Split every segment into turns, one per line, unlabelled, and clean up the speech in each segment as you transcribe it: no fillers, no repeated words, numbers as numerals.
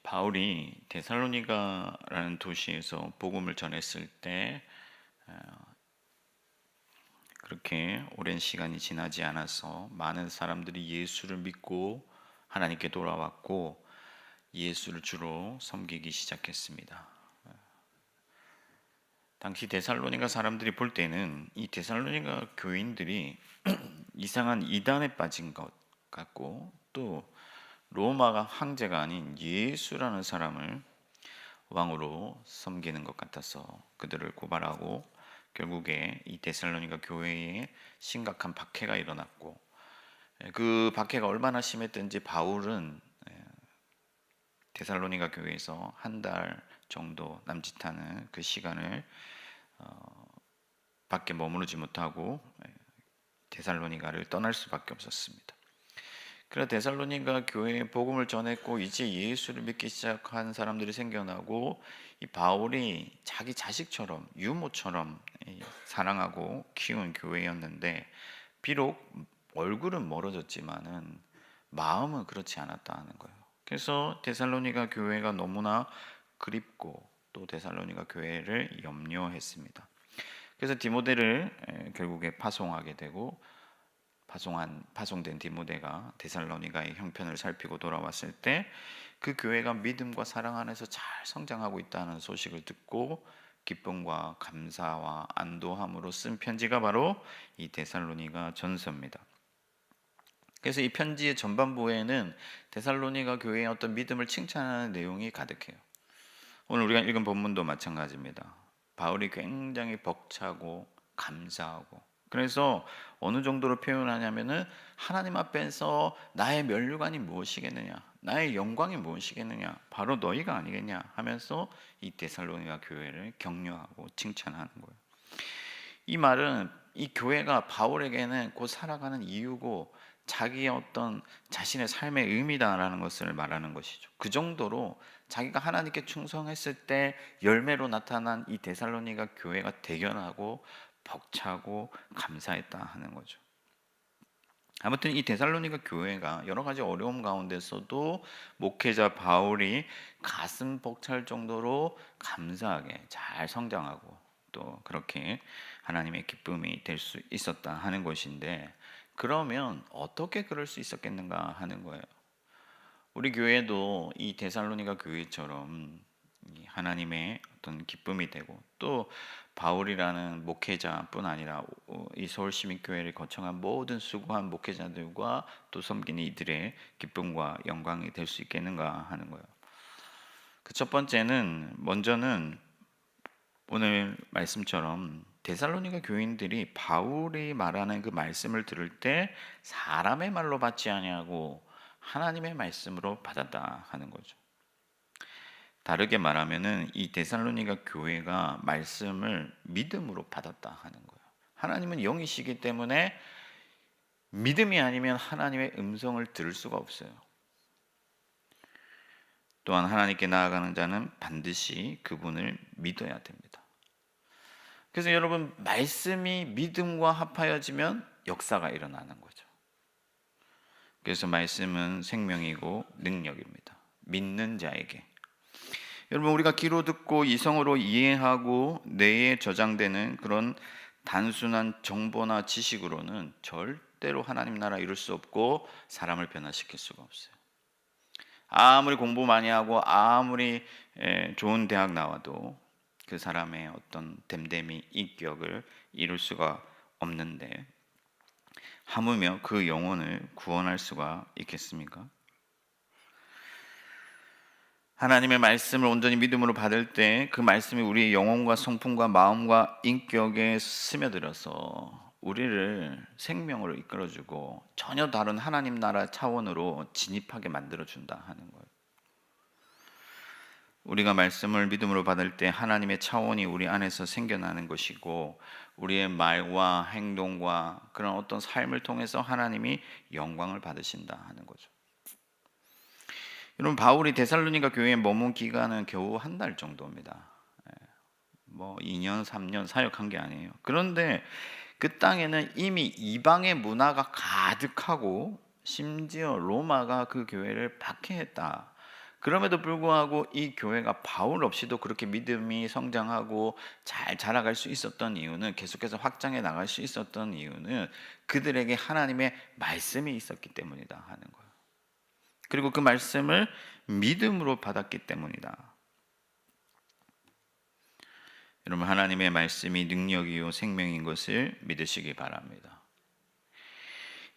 바울이 데살로니가라는 도시에서 복음을 전했을 때 어, 그렇게 오랜 시간이 지나지 않아서 많은 사람들이 예수를 믿고 하나님께 돌아왔고 예수를 주로 섬기기 시작했습니다. 당시 데살로니가 사람들이 볼 때는 이 데살로니가 교인들이 이상한 이단에 빠진 것 같고, 또 로마가 황제가 아닌 예수라는 사람을 왕으로 섬기는 것 같아서 그들을 고발하고, 결국에 이 데살로니가 교회에 심각한 박해가 일어났고, 그 박해가 얼마나 심했던지 바울은 데살로니가 교회에서 한 달 정도 남짓하는 그 시간을 밖에 머무르지 못하고 데살로니가를 떠날 수밖에 없었습니다. 그래 데살로니가 교회에 복음을 전했고 이제 예수를 믿기 시작한 사람들이 생겨나고, 이 바울이 자기 자식처럼 유모처럼 사랑하고 키운 교회였는데, 비록 얼굴은 멀어졌지만은 마음은 그렇지 않았다 하는 거예요. 그래서 데살로니가 교회가 너무나 그립고 또 데살로니가 교회를 염려했습니다. 그래서 디모데를 결국에 파송하게 되고, 파송된 디모데가 데살로니가의 형편을 살피고 돌아왔을 때 그 교회가 믿음과 사랑 안에서 잘 성장하고 있다는 소식을 듣고 기쁨과 감사와 안도함으로 쓴 편지가 바로 이 데살로니가 전서입니다. 그래서 이 편지의 전반부에는 데살로니가 교회의 어떤 믿음을 칭찬하는 내용이 가득해요. 오늘 우리가 읽은 본문도 마찬가지입니다. 바울이 굉장히 벅차고 감사하고, 그래서 어느 정도로 표현하냐면은 하나님 앞에서 나의 면류관이 무엇이겠느냐, 나의 영광이 무엇이겠느냐, 바로 너희가 아니겠냐 하면서 이 데살로니가 교회를 격려하고 칭찬하는 거예요. 이 말은 이 교회가 바울에게는 곧 살아가는 이유고 자기의 어떤 자신의 삶의 의미다라는 것을 말하는 것이죠. 그 정도로 자기가 하나님께 충성했을 때 열매로 나타난 이 데살로니가 교회가 대견하고 벅차고 감사했다 하는 거죠. 아무튼 이 데살로니가 교회가 여러 가지 어려움 가운데서도 목회자 바울이 가슴 벅찰 정도로 감사하게 잘 성장하고 또 그렇게 하나님의 기쁨이 될 수 있었다 하는 것인데, 그러면 어떻게 그럴 수 있었겠는가 하는 거예요. 우리 교회도 이 데살로니가 교회처럼 하나님의 어떤 기쁨이 되고, 또 바울이라는 목회자뿐 아니라 이 서울시민교회를 거쳐간 모든 수고한 목회자들과 또 섬기는 이들의 기쁨과 영광이 될 수 있겠는가 하는 거예요. 그 첫 번째는, 먼저는 오늘 말씀처럼 데살로니가 교인들이 바울이 말하는 그 말씀을 들을 때 사람의 말로 받지 아니하고 하나님의 말씀으로 받았다 하는 거죠. 다르게 말하면은 이 데살로니가 교회가 말씀을 믿음으로 받았다 하는 거예요. 하나님은 영이시기 때문에 믿음이 아니면 하나님의 음성을 들을 수가 없어요. 또한 하나님께 나아가는 자는 반드시 그분을 믿어야 됩니다. 그래서 여러분, 말씀이 믿음과 합하여지면 역사가 일어나는 거죠. 그래서 말씀은 생명이고 능력입니다. 믿는 자에게. 여러분, 우리가 귀로 듣고 이성으로 이해하고 뇌에 저장되는 그런 단순한 정보나 지식으로는 절대로 하나님 나라 이룰 수 없고 사람을 변화시킬 수가 없어요. 아무리 공부 많이 하고 아무리 좋은 대학 나와도 그 사람의 어떤 됨됨이 인격을 이룰 수가 없는데, 하물며 그 영혼을 구원할 수가 있겠습니까? 하나님의 말씀을 온전히 믿음으로 받을 때 그 말씀이 우리의 영혼과 성품과 마음과 인격에 스며들어서 우리를 생명으로 이끌어주고 전혀 다른 하나님 나라 차원으로 진입하게 만들어준다 하는 거예요. 우리가 말씀을 믿음으로 받을 때 하나님의 차원이 우리 안에서 생겨나는 것이고, 우리의 말과 행동과 그런 어떤 삶을 통해서 하나님이 영광을 받으신다 하는 거죠. 여러분, 바울이 데살로니가 교회에 머문 기간은 겨우 한 달 정도입니다. 뭐 2년, 3년 사역한 게 아니에요. 그런데 그 땅에는 이미 이방의 문화가 가득하고 심지어 로마가 그 교회를 박해했다. 그럼에도 불구하고 이 교회가 바울 없이도 그렇게 믿음이 성장하고 잘 자라갈 수 있었던 이유는, 계속해서 확장해 나갈 수 있었던 이유는 그들에게 하나님의 말씀이 있었기 때문이다 하는 거예요. 그리고 그 말씀을 믿음으로 받았기 때문이다. 여러분, 하나님의 말씀이 능력이요 생명인 것을 믿으시기 바랍니다.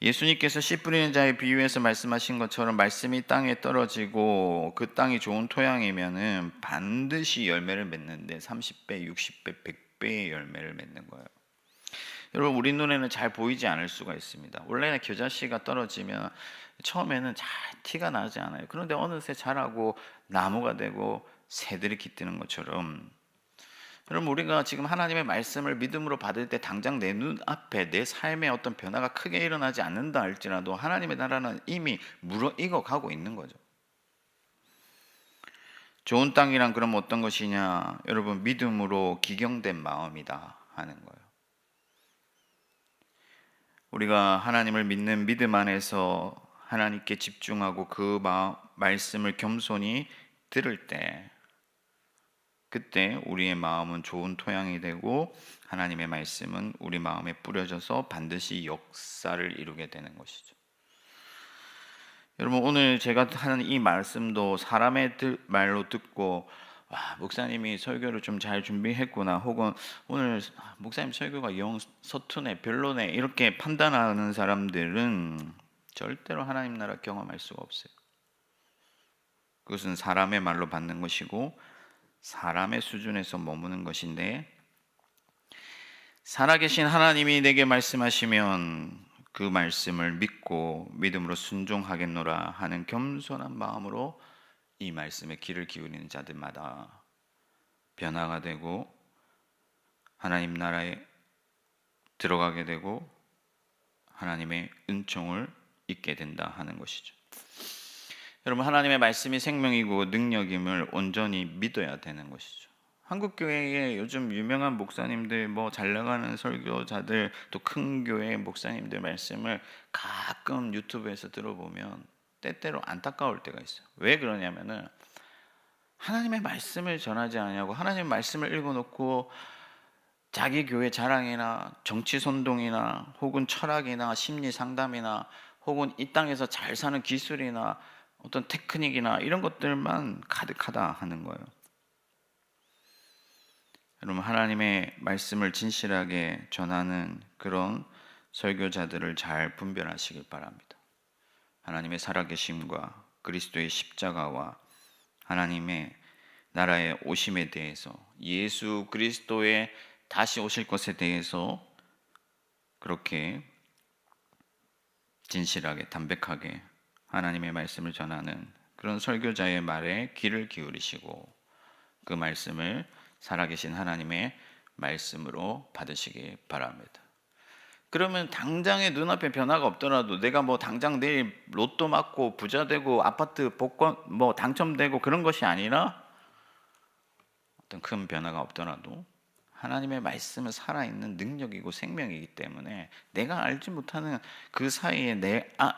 예수님께서 씨 뿌리는 자의 비유에서 말씀하신 것처럼 말씀이 땅에 떨어지고 그 땅이 좋은 토양이면은 반드시 열매를 맺는데 30배, 60배, 100배의 열매를 맺는 거예요. 여러분, 우리 눈에는 잘 보이지 않을 수가 있습니다. 원래는 겨자씨가 떨어지면 처음에는 잘 티가 나지 않아요. 그런데 어느새 자라고 나무가 되고 새들이 깃드는 것처럼, 여러분, 우리가 지금 하나님의 말씀을 믿음으로 받을 때 당장 내 눈앞에 내 삶에 어떤 변화가 크게 일어나지 않는다 할지라도 하나님의 나라는 이미 무르익어 가고 있는 거죠. 좋은 땅이란 그럼 어떤 것이냐? 여러분, 믿음으로 기경된 마음이다 하는 거예요. 우리가 하나님을 믿는 믿음 안에서 하나님께 집중하고 그 말씀을 겸손히 들을 때, 그때 우리의 마음은 좋은 토양이 되고 하나님의 말씀은 우리 마음에 뿌려져서 반드시 역사를 이루게 되는 것이죠. 여러분, 오늘 제가 하는 이 말씀도 사람의 말로 듣고 목사님이 설교를 좀 잘 준비했구나, 혹은 오늘 목사님 설교가 영 서투네, 별로네, 이렇게 판단하는 사람들은 절대로 하나님 나라 경험할 수가 없어요. 그것은 사람의 말로 받는 것이고 사람의 수준에서 머무는 것인데, 살아계신 하나님이 내게 말씀하시면 그 말씀을 믿고 믿음으로 순종하겠노라 하는 겸손한 마음으로 이 말씀에 귀를 기울이는 자들마다 변화가 되고 하나님 나라에 들어가게 되고 하나님의 은총을 잊게 된다 하는 것이죠. 여러분, 하나님의 말씀이 생명이고 능력임을 온전히 믿어야 되는 것이죠. 한국 교회에 요즘 유명한 목사님들, 뭐 잘 나가는 설교자들, 또 큰 교회 목사님들 말씀을 가끔 유튜브에서 들어보면 때때로 안타까울 때가 있어요. 왜 그러냐면은 하나님의 말씀을 전하지 않냐고, 하나님의 말씀을 읽어놓고 자기 교회 자랑이나 정치 선동이나 혹은 철학이나 심리 상담이나 혹은 이 땅에서 잘 사는 기술이나 어떤 테크닉이나 이런 것들만 가득하다 하는 거예요. 여러분, 하나님의 말씀을 진실하게 전하는 그런 설교자들을 잘 분별하시길 바랍니다. 하나님의 살아계심과 그리스도의 십자가와 하나님의 나라의 오심에 대해서, 예수 그리스도의 다시 오실 것에 대해서 그렇게 진실하게 담백하게 하나님의 말씀을 전하는 그런 설교자의 말에 귀를 기울이시고 그 말씀을 살아계신 하나님의 말씀으로 받으시기 바랍니다. 그러면 당장의 눈앞에 변화가 없더라도, 내가 뭐 당장 내일 로또 맞고 부자 되고 아파트 복권 뭐 당첨되고 그런 것이 아니라, 어떤 큰 변화가 없더라도 하나님의 말씀은 살아있는 능력이고 생명이기 때문에 내가 알지 못하는 그 사이에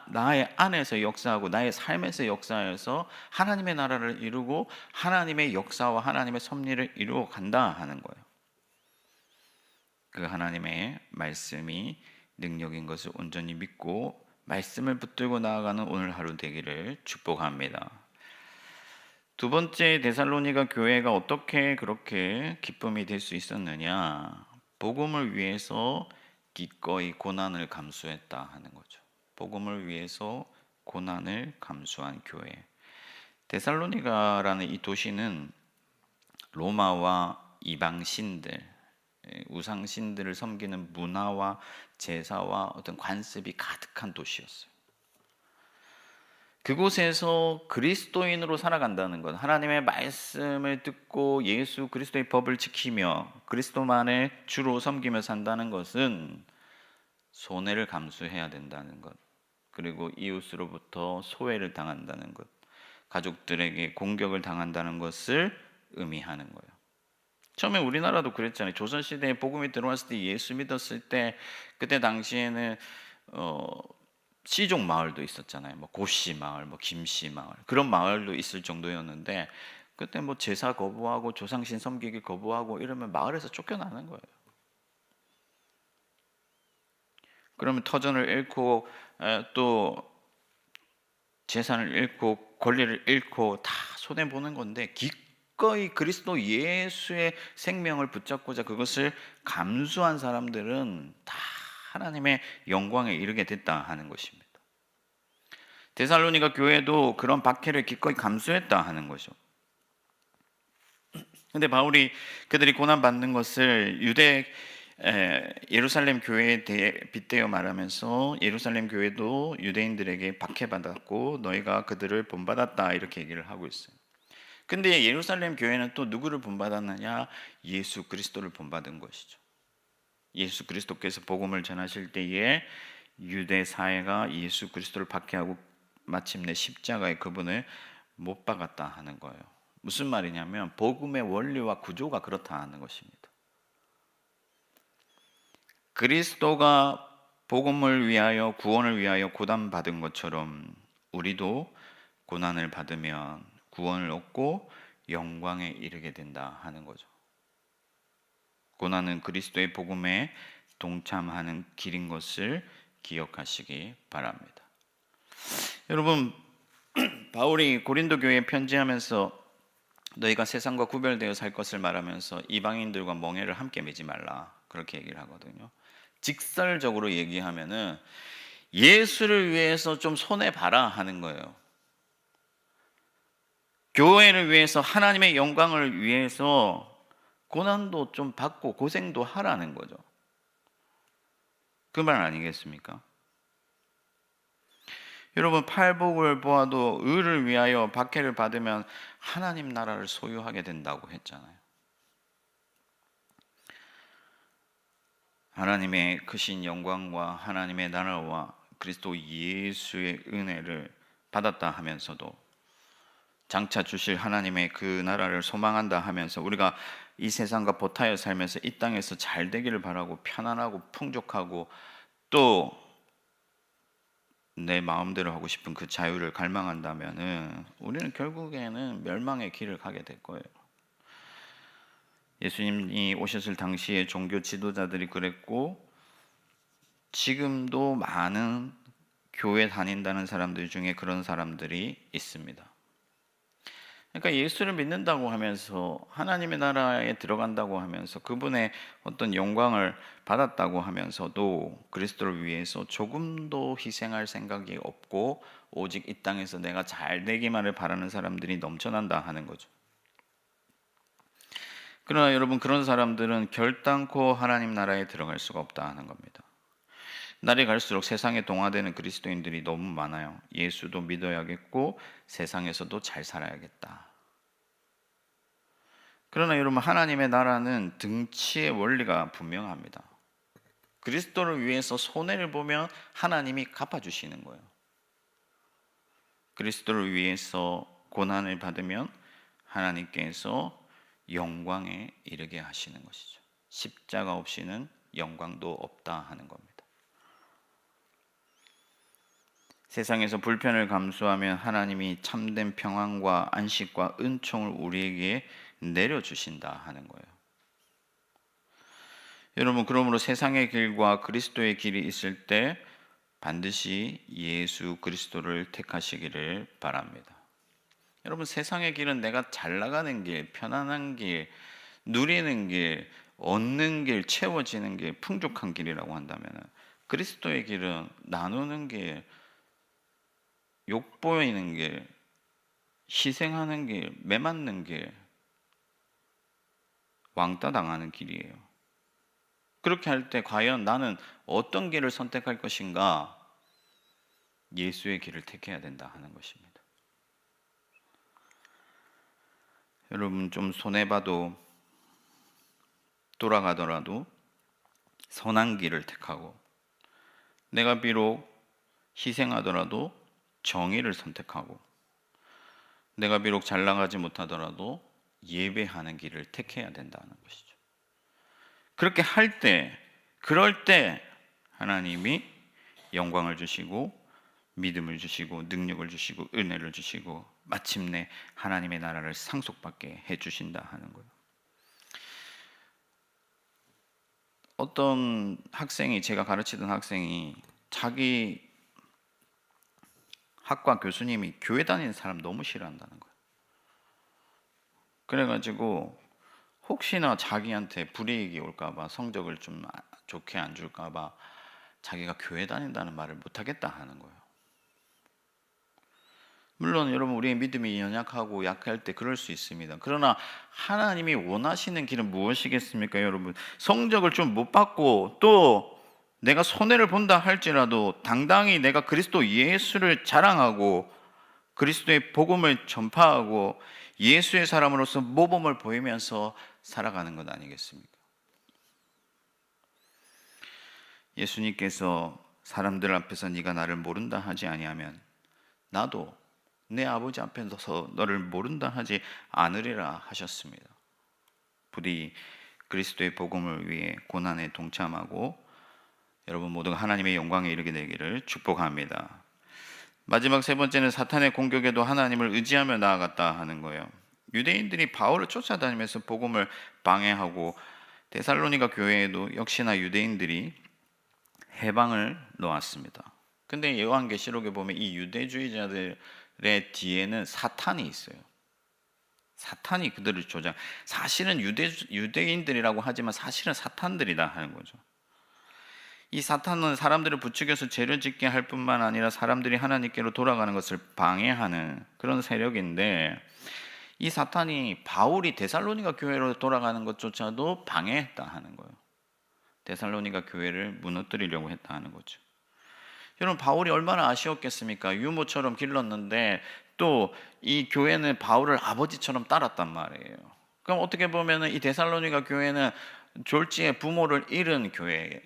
나의 안에서 역사하고 나의 삶에서 역사해서 하나님의 나라를 이루고 하나님의 역사와 하나님의 섭리를 이루어 간다 하는 거예요. 그 하나님의 말씀이 능력인 것을 온전히 믿고 말씀을 붙들고 나아가는 오늘 하루 되기를 축복합니다. 두 번째, 데살로니가 교회가 어떻게 그렇게 기쁨이 될 수 있었느냐? 복음을 위해서 기꺼이 고난을 감수했다 하는 거죠. 복음을 위해서 고난을 감수한 교회. 데살로니가라는 이 도시는 로마와 이방 신들, 우상 신들을 섬기는 문화와 제사와 어떤 관습이 가득한 도시였어요. 그곳에서 그리스도인으로 살아간다는 것, 하나님의 말씀을 듣고 예수 그리스도의 법을 지키며 그리스도만을 주로 섬기며 산다는 것은 손해를 감수해야 된다는 것, 그리고 이웃으로부터 소외를 당한다는 것, 가족들에게 공격을 당한다는 것을 의미하는 거예요. 처음에 우리나라도 그랬잖아요. 조선시대에 복음이 들어왔을 때, 예수 믿었을 때, 그때 당시에는 시족 마을도 있었잖아요. 뭐 고씨 마을, 뭐 김씨 마을 그런 마을도 있을 정도였는데 그때 뭐 제사 거부하고 조상신 섬기기 거부하고 이러면 마을에서 쫓겨나는 거예요. 그러면 터전을 잃고 또 재산을 잃고 권리를 잃고 다 손해 보는 건데 기꺼이 그리스도 예수의 생명을 붙잡고자 그것을 감수한 사람들은 다 하나님의 영광에 이르게 됐다 하는 것입니다. 데살로니가 교회도 그런 박해를 기꺼이 감수했다 하는 거죠. 근데 바울이 그들이 고난 받는 것을 예루살렘 교회에 빗대어 말하면서 예루살렘 교회도 유대인들에게 박해받았고 너희가 그들을 본받았다 이렇게 얘기를 하고 있어요. 근데 예루살렘 교회는 또 누구를 본받았느냐? 예수 그리스도를 본받은 것이죠. 예수 그리스도께서 복음을 전하실 때에 유대 사회가 예수 그리스도를 박해하고 마침내 십자가에 그분을 못 박았다 하는 거예요. 무슨 말이냐면 복음의 원리와 구조가 그렇다 하는 것입니다. 그리스도가 복음을 위하여 구원을 위하여 고난받은 것처럼 우리도 고난을 받으면 구원을 얻고 영광에 이르게 된다 하는 거죠. 고난은 그리스도의 복음에 동참하는 길인 것을 기억하시기 바랍니다. 여러분, 바울이 고린도 교회에 편지하면서 너희가 세상과 구별되어 살 것을 말하면서 이방인들과 멍에를 함께 매지 말라 그렇게 얘기를 하거든요. 직설적으로 얘기하면은 예수를 위해서 좀 손해 봐라 하는 거예요. 교회를 위해서 하나님의 영광을 위해서 고난도 좀 받고 고생도 하라는 거죠. 그 말 아니겠습니까? 여러분 팔복을 보아도 의를 위하여 박해를 받으면 하나님 나라를 소유하게 된다고 했잖아요. 하나님의 크신 영광과 하나님의 나라와 그리스도 예수의 은혜를 받았다 하면서도 장차 주실 하나님의 그 나라를 소망한다 하면서 우리가 이 세상과 보타여 살면서 이 땅에서 잘 되기를 바라고 편안하고 풍족하고 또 내 마음대로 하고 싶은 그 자유를 갈망한다면은 우리는 결국에는 멸망의 길을 가게 될 거예요. 예수님이 오셨을 당시에 종교 지도자들이 그랬고 지금도 많은 교회 다닌다는 사람들 중에 그런 사람들이 있습니다. 그러니까 예수를 믿는다고 하면서 하나님의 나라에 들어간다고 하면서 그분의 어떤 영광을 받았다고 하면서도 그리스도를 위해서 조금도 희생할 생각이 없고 오직 이 땅에서 내가 잘 되기만을 바라는 사람들이 넘쳐난다 하는 거죠. 그러나 여러분 그런 사람들은 결단코 하나님 나라에 들어갈 수가 없다 하는 겁니다. 날이 갈수록 세상에 동화되는 그리스도인들이 너무 많아요. 예수도 믿어야겠고 세상에서도 잘 살아야겠다. 그러나 여러분 하나님의 나라는 등치의 원리가 분명합니다. 그리스도를 위해서 손해를 보면 하나님이 갚아주시는 거예요. 그리스도를 위해서 고난을 받으면 하나님께서 영광에 이르게 하시는 것이죠. 십자가 없이는 영광도 없다 하는 겁니다. 세상에서 불편을 감수하면 하나님이 참된 평안과 안식과 은총을 우리에게 내려주신다 하는 거예요. 여러분 그러므로 세상의 길과 그리스도의 길이 있을 때 반드시 예수 그리스도를 택하시기를 바랍니다. 여러분 세상의 길은 내가 잘 나가는 길, 편안한 길, 누리는 길, 얻는 길, 채워지는 길, 풍족한 길이라고 한다면 그리스도의 길은 나누는 길, 욕보이는 길, 희생하는 길, 매맞는 길, 왕따 당하는 길이에요. 그렇게 할 때 과연 나는 어떤 길을 선택할 것인가? 예수의 길을 택해야 된다 하는 것입니다. 여러분 좀 손해봐도 돌아가더라도 선한 길을 택하고 내가 비록 희생하더라도 정의를 선택하고 내가 비록 잘 나가지 못하더라도 예배하는 길을 택해야 된다는 것이죠. 그렇게 할 때, 그럴 때 하나님이 영광을 주시고 믿음을 주시고 능력을 주시고 은혜를 주시고 마침내 하나님의 나라를 상속받게 해주신다 하는 거예요. 어떤 학생이, 제가 가르치던 학생이 자기 학과 교수님이 교회 다니는 사람 너무 싫어한다는 거예요. 그래가지고 혹시나 자기한테 불이익이 올까봐, 성적을 좀 좋게 안 줄까봐 자기가 교회 다닌다는 말을 못하겠다 하는 거예요. 물론 여러분, 우리의 믿음이 연약하고 약할 때 그럴 수 있습니다. 그러나 하나님이 원하시는 길은 무엇이겠습니까? 여러분, 성적을 좀 못 받고 또 내가 손해를 본다 할지라도 당당히 내가 그리스도 예수를 자랑하고 그리스도의 복음을 전파하고 예수의 사람으로서 모범을 보이면서 살아가는 것 아니겠습니까? 예수님께서 사람들 앞에서 네가 나를 모른다 하지 아니하면 나도 내 아버지 앞에서 너를 모른다 하지 않으리라 하셨습니다. 부디 그리스도의 복음을 위해 고난에 동참하고 여러분 모두가 하나님의 영광에 이르게 되기를 축복합니다. 마지막 세 번째는 사탄의 공격에도 하나님을 의지하며 나아갔다 하는 거예요. 유대인들이 바울을 쫓아다니면서 복음을 방해하고 데살로니가 교회에도 역시나 유대인들이 해방을 놓았습니다. 근데 요한계시록에 보면 이 유대주의자들의 뒤에는 사탄이 있어요. 사탄이 그들을 조장. 사실은 유대인들이라고 하지만 사실은 사탄들이다 하는 거죠. 이 사탄은 사람들을 부추겨서 죄를 짓게 할 뿐만 아니라 사람들이 하나님께로 돌아가는 것을 방해하는 그런 세력인데, 이 사탄이 바울이 데살로니가 교회로 돌아가는 것조차도 방해했다 하는 거예요. 데살로니가 교회를 무너뜨리려고 했다 하는 거죠. 여러분, 바울이 얼마나 아쉬웠겠습니까? 유모처럼 길렀는데 또 이 교회는 바울을 아버지처럼 따랐단 말이에요. 그럼 어떻게 보면 이 데살로니가 교회는 졸지에 부모를 잃은 교회예요.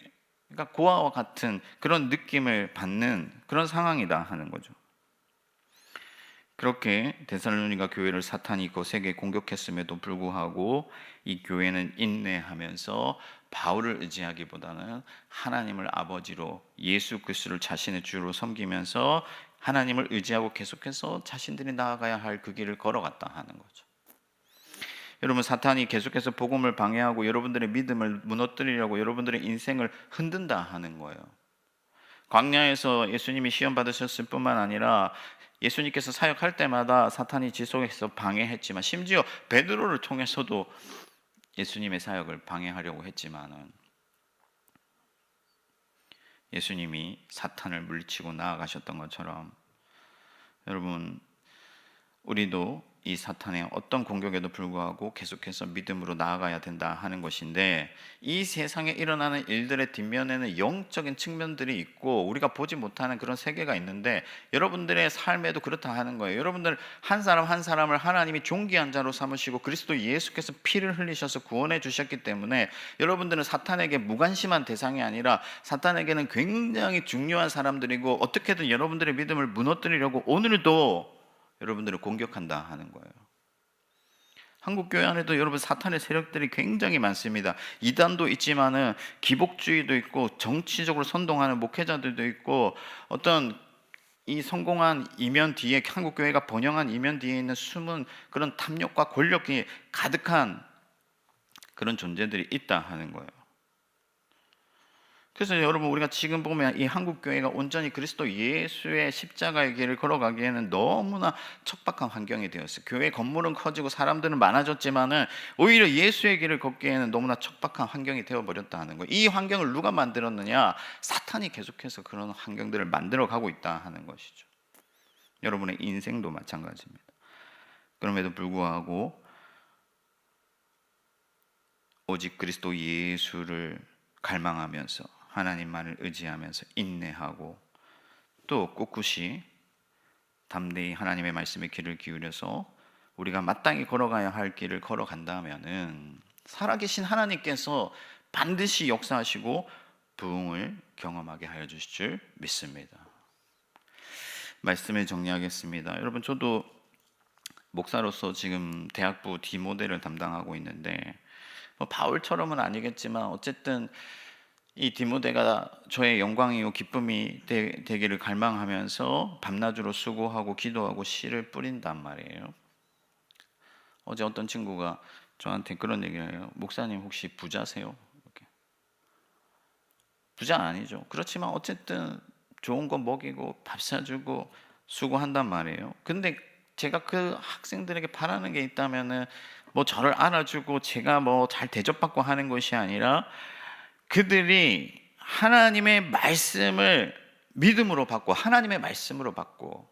그러니까 고아와 같은 그런 느낌을 받는 그런 상황이다 하는 거죠. 그렇게 데살로니가 교회를 사탄이 거세게 공격했음에도 불구하고 이 교회는 인내하면서 바울을 의지하기보다는 하나님을 아버지로, 예수 그리스도를 자신의 주로 섬기면서 하나님을 의지하고 계속해서 자신들이 나아가야 할 그 길을 걸어갔다 하는 거죠. 여러분, 사탄이 계속해서 복음을 방해하고 여러분들의 믿음을 무너뜨리려고 여러분들의 인생을 흔든다 하는 거예요. 광야에서 예수님이 시험 받으셨을 뿐만 아니라 예수님께서 사역할 때마다 사탄이 지속해서 방해했지만, 심지어 베드로를 통해서도 예수님의 사역을 방해하려고 했지만은 예수님이 사탄을 물리치고 나아가셨던 것처럼 여러분, 우리도 이 사탄의 어떤 공격에도 불구하고 계속해서 믿음으로 나아가야 된다 하는 것인데, 이 세상에 일어나는 일들의 뒷면에는 영적인 측면들이 있고 우리가 보지 못하는 그런 세계가 있는데, 여러분들의 삶에도 그렇다 하는 거예요. 여러분들 한 사람 한 사람을 하나님이 존귀한 자로 삼으시고 그리스도 예수께서 피를 흘리셔서 구원해 주셨기 때문에 여러분들은 사탄에게 무관심한 대상이 아니라 사탄에게는 굉장히 중요한 사람들이고, 어떻게든 여러분들의 믿음을 무너뜨리려고 오늘도 여러분들을 공격한다 하는 거예요. 한국 교회 안에도 여러분 사탄의 세력들이 굉장히 많습니다. 이단도 있지만은 기복주의도 있고 정치적으로 선동하는 목회자들도 있고, 어떤 이 성공한 이면 뒤에, 한국 교회가 번영한 이면 뒤에 있는 숨은 그런 탐욕과 권력이 가득한 그런 존재들이 있다 하는 거예요. 그래서 여러분, 우리가 지금 보면 이 한국 교회가 온전히 그리스도 예수의 십자가의 길을 걸어가기에는 너무나 척박한 환경이 되었어요. 교회 건물은 커지고 사람들은 많아졌지만은 오히려 예수의 길을 걷기에는 너무나 척박한 환경이 되어버렸다 하는 거예요. 이 환경을 누가 만들었느냐? 사탄이 계속해서 그런 환경들을 만들어가고 있다 하는 것이죠. 여러분의 인생도 마찬가지입니다. 그럼에도 불구하고 오직 그리스도 예수를 갈망하면서 하나님만을 의지하면서 인내하고 또 꿋꿋이 담대히 하나님의 말씀에 귀를 기울여서 우리가 마땅히 걸어가야 할 길을 걸어간다면은 살아계신 하나님께서 반드시 역사하시고 부흥을 경험하게 하여 주실 줄 믿습니다. 말씀을 정리하겠습니다. 여러분, 저도 목사로서 지금 대학부 D모델을 담당하고 있는데 바울처럼은 아니겠지만 어쨌든 이 디모데가 저의 영광이요 기쁨이 되기를 갈망하면서 밤낮으로 수고하고 기도하고 씨를 뿌린단 말이에요. 어제 어떤 친구가 저한테 그런 얘기를 해요. 목사님 혹시 부자세요? 이렇게. 부자 아니죠. 그렇지만 어쨌든 좋은 거 먹이고 밥 사주고 수고한단 말이에요. 근데 제가 그 학생들에게 바라는 게 있다면은 뭐 저를 알아주고 제가 뭐 잘 대접받고 하는 것이 아니라 그들이 하나님의 말씀을 믿음으로 받고 하나님의 말씀으로 받고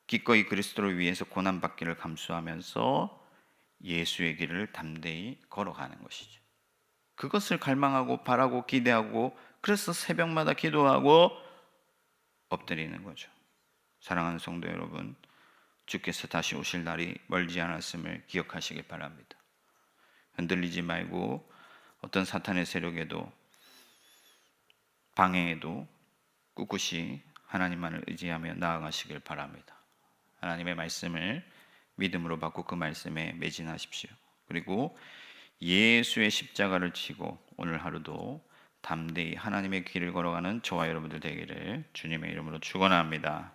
기꺼이 그리스도를 위해서 고난받기를 감수하면서 예수의 길을 담대히 걸어가는 것이죠. 그것을 갈망하고 바라고 기대하고 그래서 새벽마다 기도하고 엎드리는 거죠. 사랑하는 성도 여러분, 주께서 다시 오실 날이 멀지 않았음을 기억하시길 바랍니다. 흔들리지 말고 어떤 사탄의 세력에도 방해에도 꿋꿋이 하나님만을 의지하며 나아가시길 바랍니다. 하나님의 말씀을 믿음으로 받고 그 말씀에 매진하십시오. 그리고 예수의 십자가를 지고 오늘 하루도 담대히 하나님의 길을 걸어가는 저와 여러분들 되기를 주님의 이름으로 축원합니다.